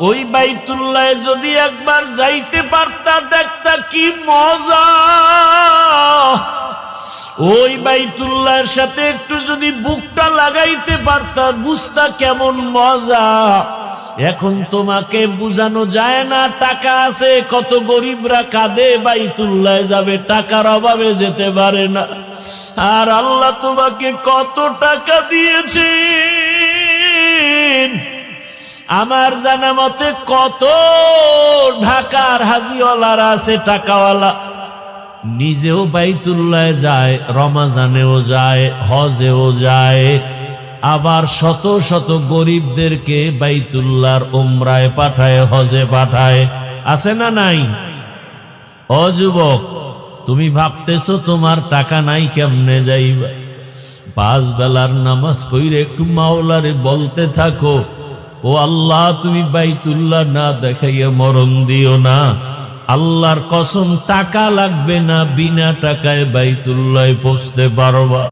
ওই বাইতুল্লাহে যদি একবার যাইতে পারতা, দেখতা কি মজা। ওই বাইতুল্লাহের সাথে একটু যদি বুকটা লাগাইতে পারতা, বুঝতা কেমন মজা। এখন তোমাকে বুঝানো যায় না। টাকা আছে, কত গরিবরা কাঁদে বাইতুল্লাহে যাবে, টাকার অভাবে যেতে পারে না। আর আল্লাহ তোমাকে কত টাকা দিয়েছে। আমার জানা মতে কত ঢাকার হাজিওয়ালারা আছে, টাকাওয়ালা, নিজেও বাইতুল্লাহে যায়, রমাজানেও যায়, হজেও যায়, আবার শত শত গরিবদেরকে বাইতুল্লাহর উমরায় পাঠায়, হজে পাঠায়। আছে না নাই? ও যুবক, তুমি ভাবতেছো তোমার টাকা নাই, কেমনে যাইবা? 5 বেলার নামাজ কইরে একটু মাওলারে বলতে থাকো, ও আল্লাহ তুমি বাইতুল্লাহ না দেখাইয়া মরণ দিও না। আল্লাহর কসম টাকা লাগবে না, বিনা টাকায় বাইতুল্লাহে পৌঁছতে পারবা।